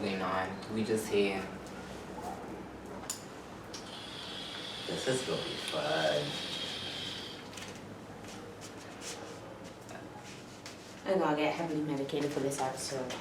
going on. We just here. This is gonna be fun. I'm gonna get heavily medicated for this episode.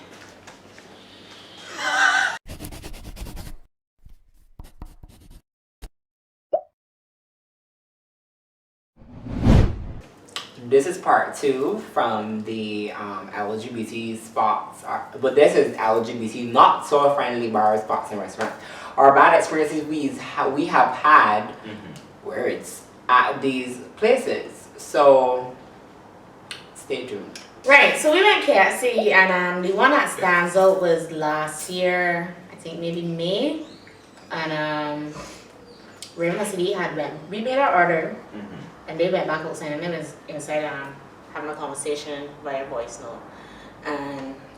This is part 2 from the LGBT spots. But this is LGBT not so friendly bars, spots, and restaurants. Our bad experiences we have had words at these places. So stay tuned. Right, so we went KFC, and the one that stands out was last year, I think maybe May, and Raymond City we made our order, and they went back outside, and then inside having a conversation via voice note,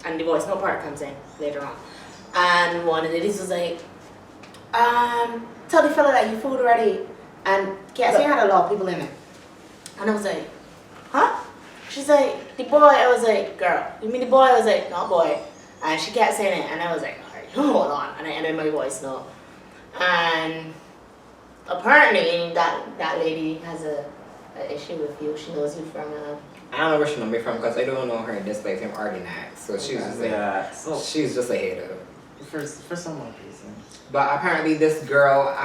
and the voice note part comes in later on, and one of the ladies was like, tell the fella that your food ready, and KFC had a lot of people in it, and I was like, huh? She's like, the boy. I was like, girl, you mean the boy? I was like, not boy. And she kept saying it, and I was like, all right, hold on. And I ended my voice note. And apparently, that lady has an issue with you. She knows you from. I don't know where she knows me from because I don't know her in this place. I'm already not. So she's just like, she's just a hater. For some odd reason. But apparently, this girl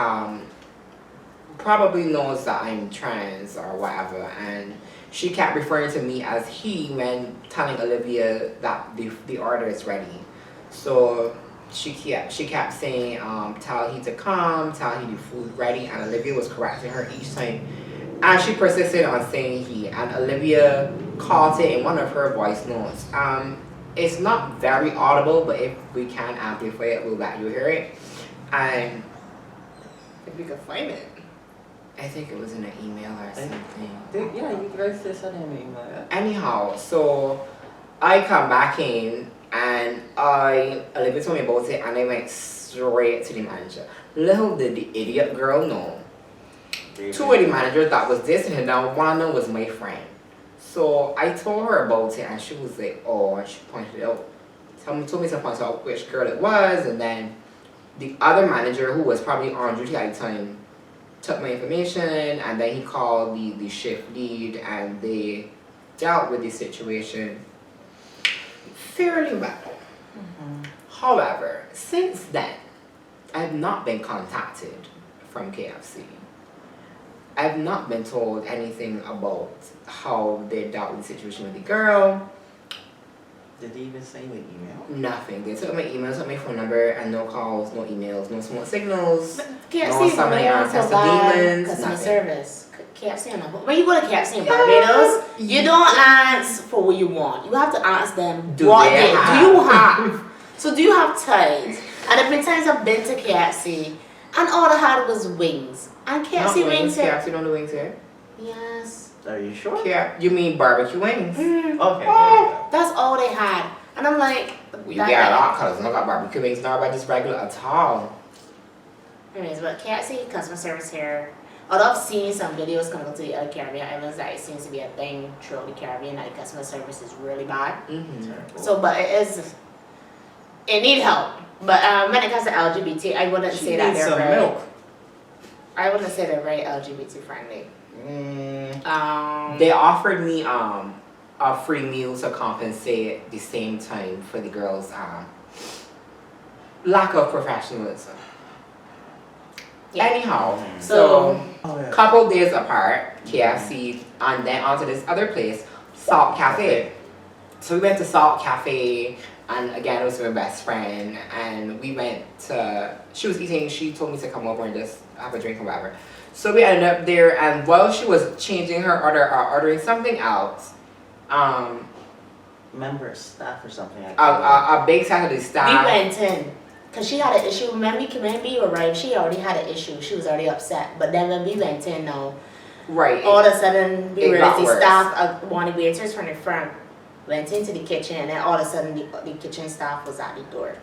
probably knows that I'm trans or whatever, and she kept referring to me as he when telling Olivia that the order is ready. So she kept saying, tell he to come, tell he the food ready, and Olivia was correcting her each time. And she persisted on saying he, and Olivia caught it in one of her voice notes. It's not very audible, but if we can amplify it, we'll let you hear it. And if we can find it. I think it was in an email or something. Yeah, you guys just sent an email. Anyhow, so I come back in and Olivia told me about it and I went straight to the manager. Little did the idiot girl know. Two of the managers that was this and now one of them was my friend. So I told her about it and she was like, oh, and she pointed it out. Told me to point out which girl it was, and then the other manager who was probably on duty at the time took my information, and then he called the shift lead and they dealt with the situation fairly well. However, since then, I've not been contacted from KFC. I've not been told anything about how they dealt with the situation with the girl. Did they even say the email? Nothing. They took my email, took my phone number, and no calls, no emails, no smoke signals, KFC no summoning ancestor demons, customer nothing. service. KFC, when you go to KFC in Barbados, you don't ask for what you want. You have to ask them Do what they do have? you have. So do you have ties? And there have been times I've been to KFC and all I had was wings. And KFC wings here. KFC don't do wings here. Yes. Are you sure? Yeah, you mean barbecue wings? Okay. Oh, that's all they had. And I'm like, You get a lot because I got barbecue wings, not about just regular at all. anyways, but KFC customer service here. Although I've seen some videos coming to the other Caribbean islands that it seems to be a thing throughout the Caribbean that the customer service is really bad. So, but it need help. But when it comes to LGBT, I wouldn't say that they're very. Milk. I wouldn't say they're very LGBT friendly. They offered me a free meal to compensate the same time for the girls' lack of professionalism. Yeah. Anyhow, so Oh, yeah. couple days apart, KFC, and then onto this other place, Salt Cafe. So we went to Salt Cafe, and again it was my best friend, and we went to, she was eating, she told me to come over and just have a drink or whatever. So we ended up there, and while she was changing her order or ordering something else, Member staff or something like a big set of the We staff. went in because she had an issue. When we arrived, she already had an issue. She was already upset. But then when we went in now, Right. all of a sudden we It realized got the worse. staff, one of the waiters from the front went into the kitchen, and then all of a sudden the kitchen staff was at the door.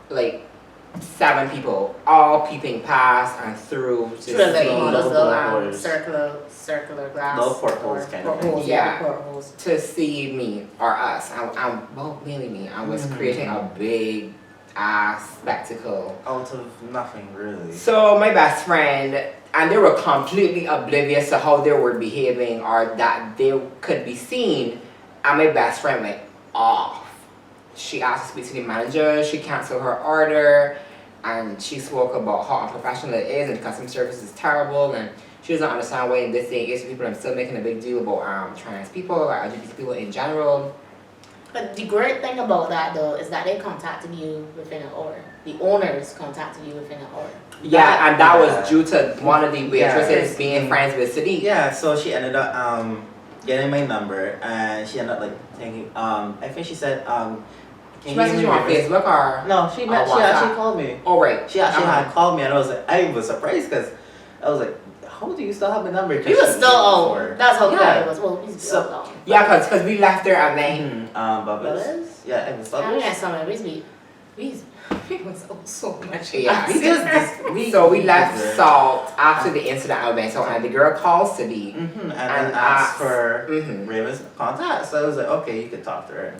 Like 7 people, all peeping past and through to Through like see, all those Little little doors. circular glass. Little portholes kind of portholes, thing. yeah, Yeah. portholes. to see me or us. Well, mainly me. I was creating a big spectacle. Out of nothing, really. So my best friend, and they were completely oblivious to how they were behaving or that they could be seen, and my best friend went off. She asked to speak to the manager, she canceled her order, and she spoke about how unprofessional it is and the customer service is terrible, and she doesn't understand why in this day and age people are still making a big deal about trans people or LGBT people in general. But the great thing about that though is that they contacted you within an hour. The owners contacted you within an hour. Yeah, and that was due to one of the waitresses being Mm. friends with Sadiq. Yeah, so she ended up getting my number, and she ended up like thinking, I think she said, She messaged you on Facebook or? No, she actually called me. Oh, right. She actually had called me, and I was surprised because I was like, how do you still have my number? You were still on. That's how Yeah. it was. Well, we still on. Yeah, because we left there at Maine. Barbados? Yeah, it was I mean, Barbados. that's something. We was so much. Yeah. We So we left Salt after the incident event. So and the girl called Sadiq. And then asked for Mhm. Raven's contact. So I was like, okay, you could talk to her.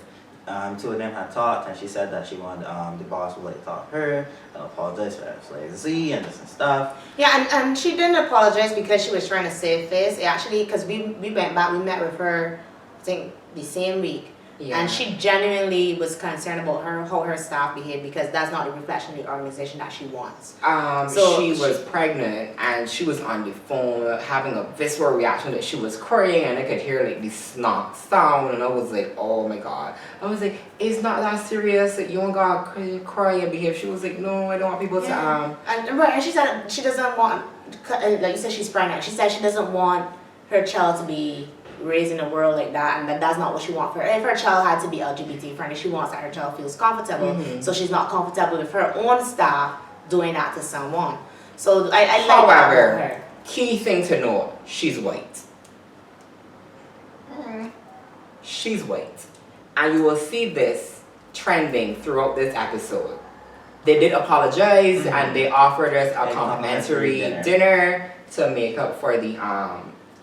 Two of them had talked, and she said that she wanted the boss would like talk to her and apologize for XYZ and this and stuff. Yeah, and she didn't apologize because she was trying to save face. Actually, because we went back, we met with her, I think the same week. Yeah. And she genuinely was concerned about how her staff behaved because that's not the reflection of the organization that she wants. So she was pregnant and she was on the phone having a visceral reaction that she was crying and I could hear like the snot sound and I was like, oh my god. I was like, it's not that serious that you don't gotta cry and behave. She was like, no, I don't want people to and she said she doesn't want, like you said, she's pregnant. She said she doesn't want her child to be raised in a world like that, and that's not what she wants for her. If her child had to be LGBT friendly, she wants that her child feels comfortable. So she's not comfortable with her own staff doing that to someone. So I like that about her. Key thing to know, she's white. She's white. And you will see this trending throughout this episode. They did apologize and they offered us a complimentary dinner to make up for the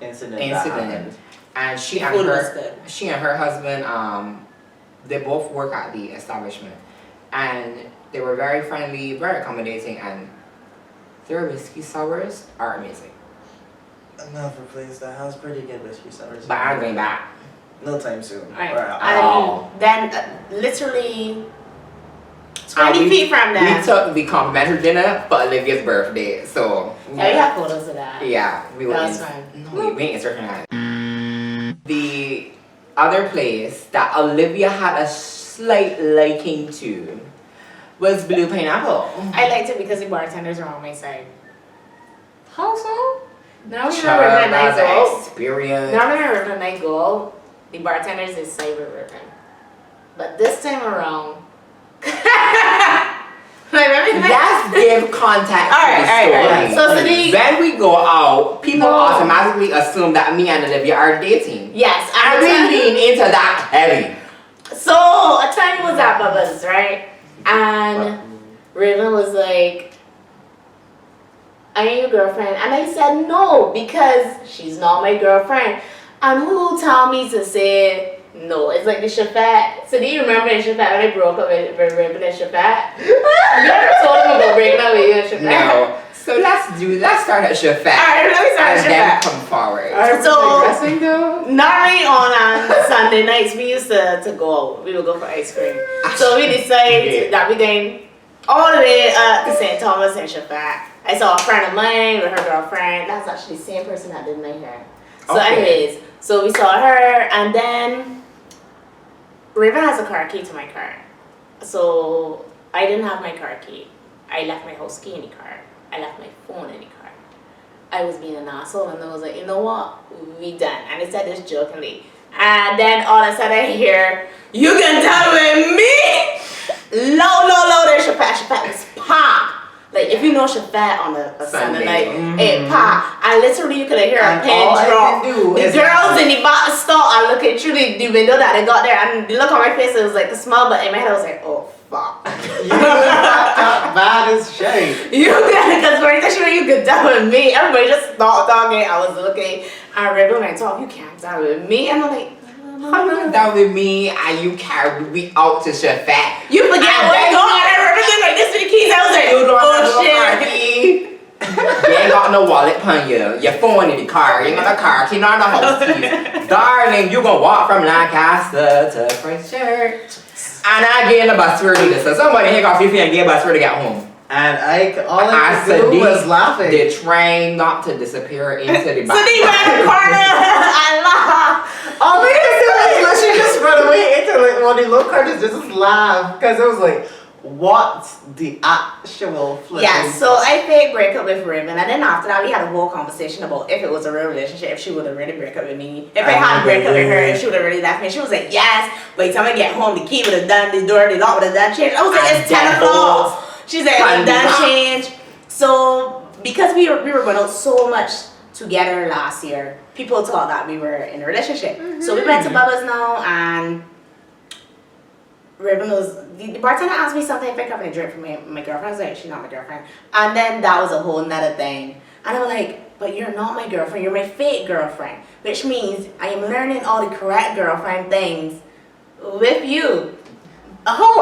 incident. And she and her husband, they both work at the establishment, and they were very friendly, very accommodating, and their whiskey sours are amazing. Another place that has pretty good whiskey sours. But I'm going back. No time soon. Right. And then literally 20 feet from there. We took the complimentary dinner for Olivia's birthday, so. Yeah, we have photos of that. Yeah, we were. That's fine. No, we ain't inserting that. The other place that Olivia had a slight liking to was Blue Pineapple. I liked it because the bartenders were on my side. How so? Now we remember that night go. Experience. Now I remember that night go. The bartenders is cyber ribbon. But this time around, let's give context to the story. Alright. So when we go out, people automatically assume that me and Olivia are dating. Yes, and we lean into that heavy. So a time was at Bubba's, right? And Raven was like, "Are you your girlfriend?" And I said no because she's not my girlfriend. And who told me to say no? It's like the Shafat. So do you remember the Shafat when I broke up with Raven and Shafat? You ever told him about breaking up with you and Shafat? No. So let's start at Shafat. Alright, let me start at Shafat. And then come forward. So normally on Sunday nights we used to go out. We would go for ice cream. So we decided that we're going all the way up to St. Thomas and Shafat. I saw a friend of mine with her girlfriend. That's actually the same person that did my hair. So anyways, so we saw her, and then Raven has a car key to my car. So I didn't have my car key. I left my house key in the car. I left my phone in the car. I was being an asshole, and I was like, you know what? We done. And I said this jokingly. And then all of a sudden I hear, "You can done with me!" Low, there's Shafat was pop. Like, if you know Shafat on a Sunday night, it pop. And literally you could hear a pin drop. The girls in the box store are looking through the window that they got there, and the look on my face, it was like a smile, but in my head I was like, oh fuck. You got bad as shit. You could, because for you could done with me. Everybody just thought talking. I was looking, and Raven went talk, "You can't done with me." And I'm like, how you down with me and you carried me out to Shafat? You forget what's going on. wallet upon you, your phone in the car, you got a car, key on the house keys. Darling, you gonna walk from Lancaster to Christchurch. And I get in the bus for this. So somebody take off your feet and get a bus for to get home. And all I could do was laughing. The train not to disappear into the back. So they ran the corner. I laughed. All we could do was literally just run away into like one of the low cars just laugh. Because it was like, what's the actual flip? Yeah, so I did break up with Raven, and then after that we had a whole conversation about if it was a real relationship, if she would have really break up with me. If I had break up with her, if she would have really left me. She was like, yes, by the time I get home, the key would have done, the door, the lock would have done changed. I was like, it's 10 o'clock. She's like, it's done change. So because we were going out so much together last year, people thought that we were in a relationship. So we went to Barbados now, and Raven was, the bartender asked me something if I come and drink for my girlfriend. I was like, she's not my girlfriend. And then that was a whole nother thing. And I was like, but you're not my girlfriend, you're my fake girlfriend. Which means I am learning all the correct girlfriend things with you. How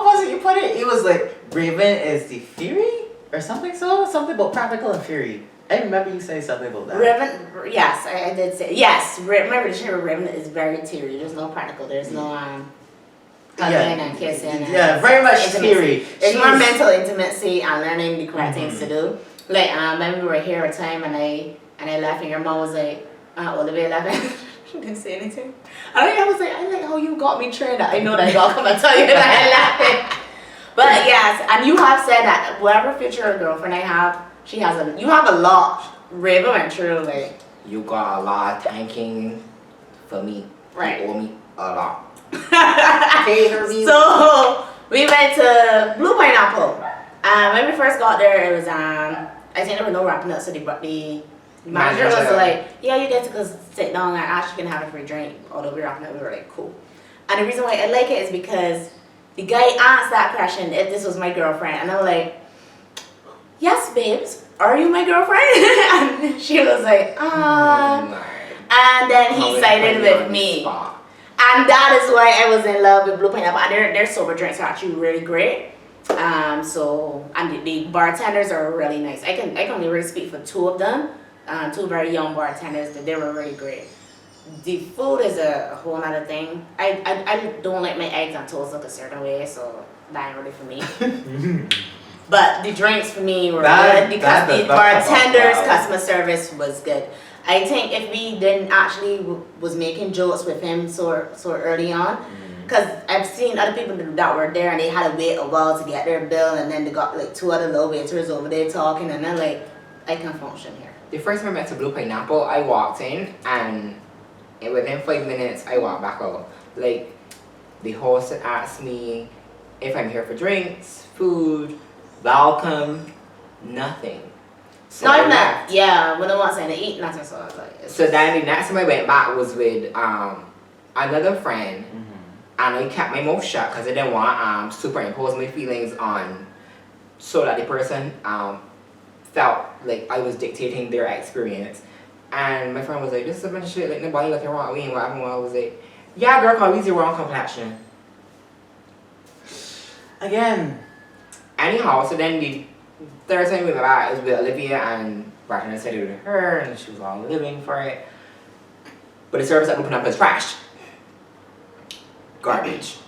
was it you put it? It was like, Raven is the Fury? Or something so? Something about practical and Fury. I remember you saying something about that. Raven, yes, I did say, yes, my relationship with Raven is very theory. There's no practical, there's no hugging and kissing. Yeah, very much intimacy. theory. It's more mental intimacy and learning the correct things to do. Like, when we were here a time and I left and your mom was like, Olivia left. She didn't say anything. I was like, I like how you got me trained. I know that I'll come and tell you that I left. But yes, and you have said that whatever future girlfriend I have, you have a lot. Raven and true, like. You got a lot of thanking for me. Right. You owe me a lot. So we went to Blue Pineapple. When we first got there, it was I think there were no wrapping up, so the manager was like, yeah, you get to go sit down and actually can have a free drink. Although we were wrapping up, we were like, cool. And the reason why I like it is because the guy asked that question if this was my girlfriend, and I'm like, yes, babes, are you my girlfriend? And she was like, and then he sided with me. And that is why I was in love with Blue Pineapple. And their sober drinks are actually really great. And the bartenders are really nice. I can only really speak for two of them. Two very young bartenders, but they were really great. The food is a whole other thing. I don't like my eggs on toast look a certain way, so that ain't really for me. But the drinks for me were good because the bartender's customer service was good. I think if we didn't actually was making jokes with him so early on, because I've seen other people that were there and they had to wait a while to get their bill, and then they got like two other low waiters over there talking, and then like, I can function here. The first time I met to Blue Pineapple, I walked in and within 5 minutes I walked back out. Like, the host had asked me if I'm here for drinks, food, welcome, nothing. So Not even that. Yeah, when I want something to eat, nothing. So I was like. So then the next time I went back was with another friend, and I kept my mouth shut because I didn't want superimpose my feelings on, so that the person felt like I was dictating their experience. And my friend was like, this is a bunch of shit, like nobody looking wrong with me and whatever. I was like, yeah, girl, cause we the wrong complexion. Again. Anyhow, so then the third time we went back, it was with Olivia, and bartender said it with her, and she was all living for it. But the service that opened up was trash. Garbage.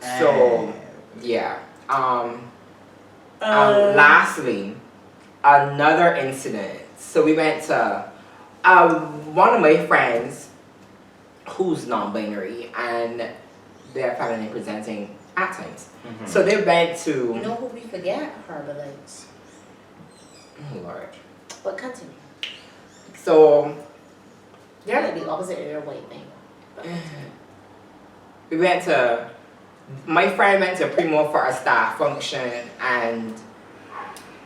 So, yeah. Lastly, another incident. So we went to one of my friends who's non-binary, and they're feminine presenting at times. So they went to... You know who we forget? Harbour Lights. Oh, Lord. But continue. So... They're like the opposite of their white thing. We went to... My friend went to Primo for a staff function, and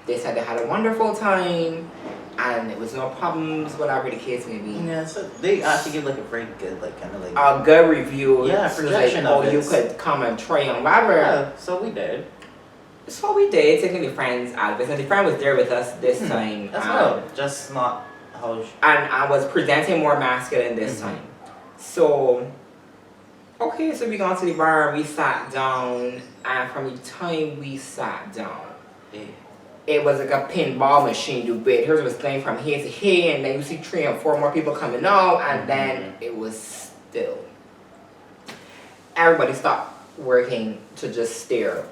they said they had a wonderful time, and it was no problems, whatever the case may be. Yeah, so they actually give like a very good, like kind of like a good review. Yeah, so projection like, of you it. could come and try on whatever. Yeah, so we did. So we did, taking the friends out of it. And the friend was there with us this time. As well, just not how. And I was presenting more masculine this time. So, okay, so we gone to the bar, we sat down, and from the time we sat down, it was like a pinball machine. The waiters was going from here to here, and then you see 3 or 4 more people coming out, and then it was still. Everybody stopped working to just stare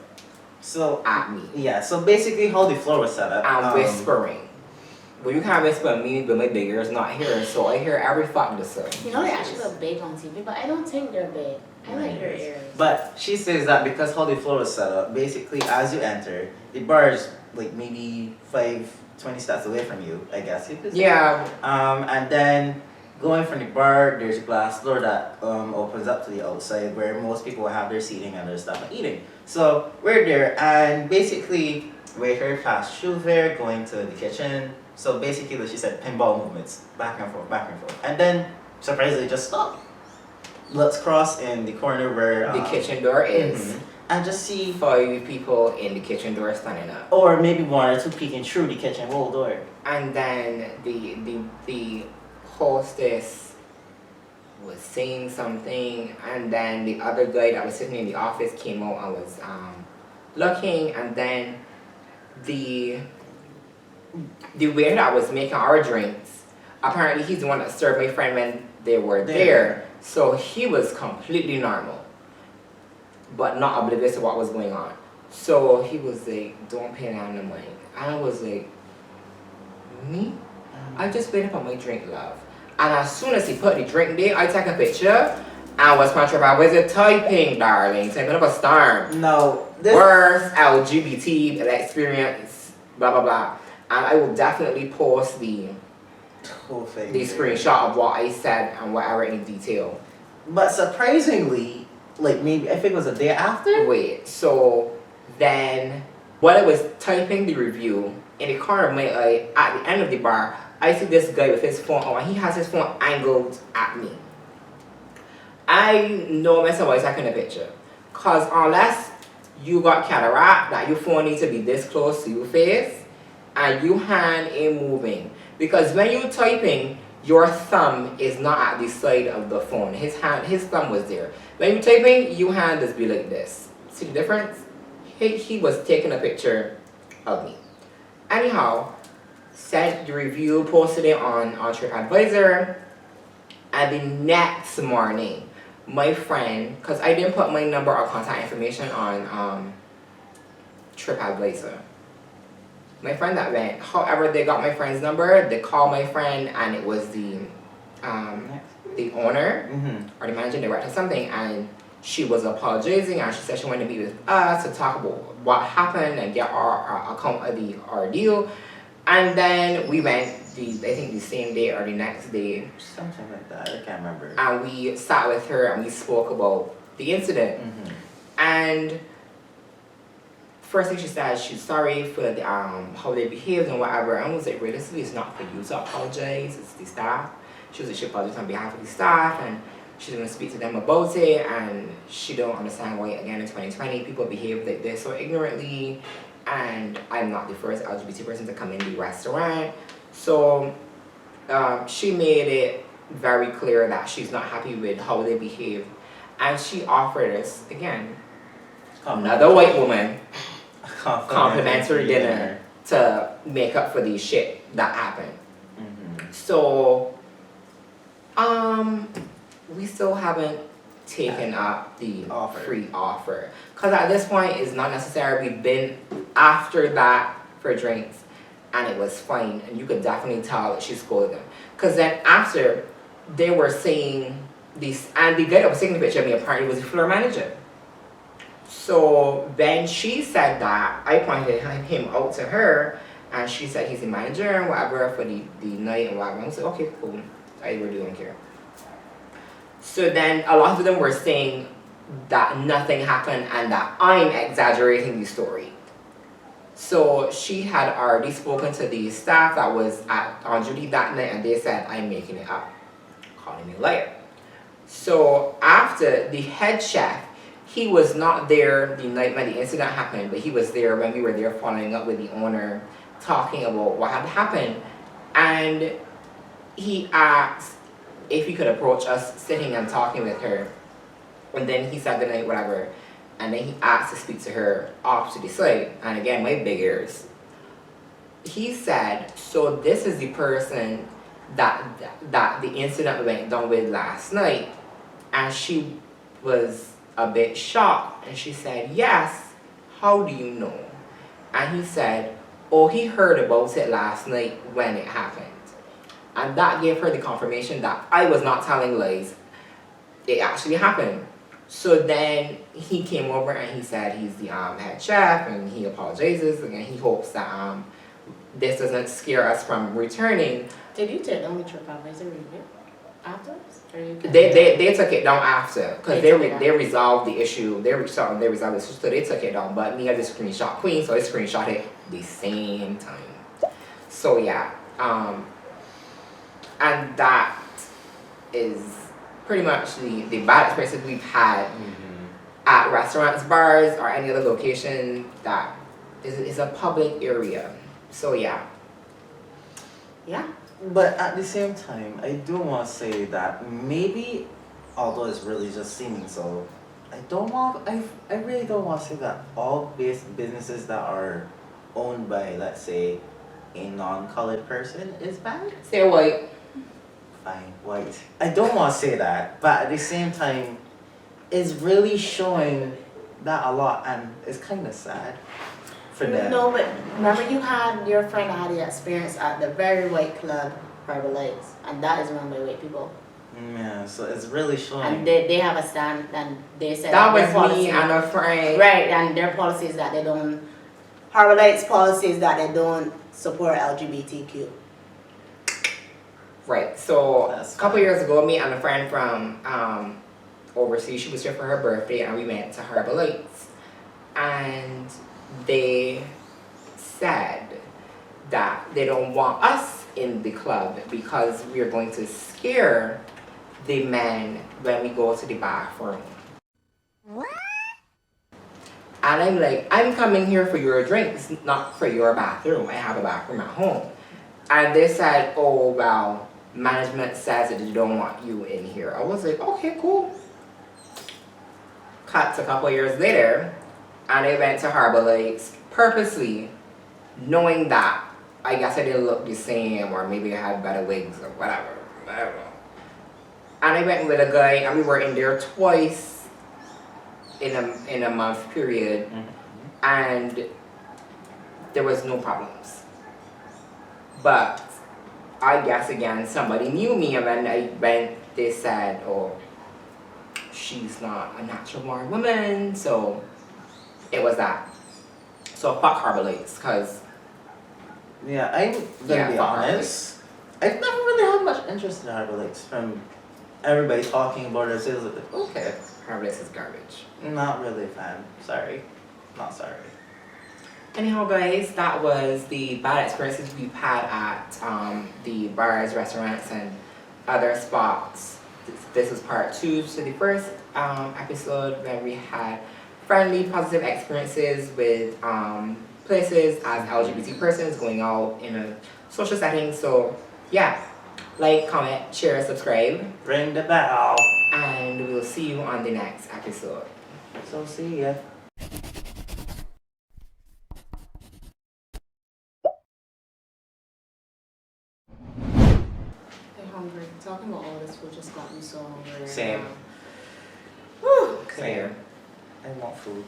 So at me yeah, so basically how the floor was set up. and whispering. Well, you can't whisper at me, but my big ear's not here, so I hear every fucking sound. You know they actually look big on TV, but I don't think they're big. I like her ears. But she says that because how the floor was set up, basically as you enter, the bar is like maybe 20 steps away from you, I guess you could say. Yeah. And then going from the bar, there's a glass door that opens up to the outside where most people will have their seating and their stuff and eating. So we're there, and basically waiter passed through there, going to the kitchen. So basically, like she said, pinball movements, back and forth, and then surprisingly just stopped. Let's cross in the corner where The kitchen door is. and just see, 5 people in the kitchen door standing up. or maybe 1 or 2 peeking through the kitchen wall door. And then the hostess was saying something, and then the other guy that was sitting in the office came out and was looking, and then the waiter that was making our drinks, apparently he's the one that served my friend when they were there. So he was completely normal, but not oblivious to what was going on. So he was like, "Don't pay down the money." And I was like, "Me? I just waited for my drink, love." And as soon as he put the drink there, I took a picture and was punching about, "Was it typing, darling? Typing up a storm. No, this Worst LGBT experience, blah, blah, blah." And I will definitely post the whole thing. screenshot of what I said and whatever in detail. But surprisingly, like maybe I think it was a day after. Wait, so then while I was typing the review, in the corner of my eye, at the end of the bar, I see this guy with his phone on, and he has his phone angled at me. I know myself while taking a picture. Cause unless you got cataract, that your phone needs to be this close to your face, and your hand ain't moving. Because when you're typing, your thumb is not at the side of the phone. His thumb was there. When you're typing, your hand just be like this. See the difference? He was taking a picture of me. Anyhow, sent the review, posted it on TripAdvisor, and the next morning, my friend, because I didn't put my number or contact information on TripAdvisor. My friend that went, however, they got my friend's number, they called my friend, and it was the owner or the managing director or something, and she was apologizing, and she said she wanted to be with us to talk about what happened and get our account of the ordeal. And then we went, I think the same day or the next day. Something like that, I can't remember. And we sat with her and we spoke about the incident. And first thing she said, she's sorry for the, how they behaved and whatever. And I was like, realistically, it's not for you to apologize, it's the staff. She was like, she apologized on behalf of the staff, and she's going to speak to them about it, and she don't understand why, again, in 2020, people behave like this so ignorantly, and I'm not the first LGBT person to come in the restaurant. So she made it very clear that she's not happy with how they behave, and she offered us, again, another white woman, complimentary dinner to make up for the shit that happened. So, we still haven't taken up the free offer. Because at this point, it's not necessary. We've been after that for drinks, and it was fine. And you could definitely tell that she scolded them. Because then after, they were saying this, and the guy that was taking the picture of me apparently was the floor manager. So then she said that, I pointed him out to her, and she said he's the manager and whatever for the night and whatever. I was like, okay, cool. I really don't care. So then a lot of them were saying that nothing happened and that I'm exaggerating the story. So she had already spoken to the staff that was on duty that night, and they said I'm making it up, calling me a liar. So after, the head chef, he was not there the night when the incident happened, but he was there when we were there following up with the owner, talking about what had happened. And he asked if he could approach us sitting and talking with her. And then he said the night, whatever. And then he asked to speak to her off to the side. And again, my big ears. he said, so this is the person that the incident went down with last night. And she was a bit shocked, and she said, yes, how do you know? And he said, oh, he heard about it last night when it happened. And that gave her the confirmation that I was not telling lies. It actually happened. So then he came over and he said he's the head chef, and he apologizes, and he hopes that this doesn't scare us from returning. Did you take down the TripAdvisor review afterwards? Or you They took it down after, because They took it down. they resolved the issue. They resolved the issue, so they took it down. But me as a screenshot queen, so I screenshot it the same time. So yeah, and that is pretty much the bad experiences we've had at restaurants, bars, or any other location that is a public area. So yeah. Yeah. But at the same time, I do want to say that maybe, although it's really just seeming so, I really don't want to say that all businesses that are owned by, let's say, a non-colored person is bad. Say white. Fine, white. I don't want to say that, but at the same time, it's really showing that a lot, and it's kind of sad for them. No, but remember your friend had the experience at the very white club, Harbour Lights, and that is run by white people. Yeah, so it's really showing. And they have a stand, and they said That their was policy, me and a friend. right, and their policy is that they don't, Harbour Lights policy is that they don't support LGBTQ. Right. So That's a couple fine. years ago, me and a friend from overseas, she was here for her birthday, and we went to Harbour Lights, and they said that they don't want us in the club because we are going to scare the men when we go to the bathroom. What? And I'm like, I'm coming here for your drinks, not for your bathroom. I have a bathroom at home. And they said, oh, well, management says that they don't want you in here. I was like, okay, cool. Cut a couple years later, and I went to Harbour Lights purposely, knowing that I guess I didn't look the same, or maybe I had better wigs or whatever. I don't know. And I went with a guy, and we were in there twice in a month period, and there was no problems. But I guess again somebody knew me, and when I went, they said, oh, she's not a natural born woman, so it was that. So fuck Harbour Lights, cause Yeah, I'm gonna be fuck Harbour honest. I've never really had much interest in Harbour Lights from everybody talking about it. So it was like, okay, Harbour Lights is garbage. not really a fan. Sorry, not sorry. Anyhow, guys, that was the bad experiences we've had at the bars, restaurants, and other spots. This is part 2 to the first episode where we had friendly, positive experiences with places as LGBT persons going out in a social setting. So, yeah, like, comment, share, subscribe, Ring the bell. and we'll see you on the next episode. So see ya. I'm hungry. Talking about all this food just got me so hungry. Same. Whew. Clear. I want food.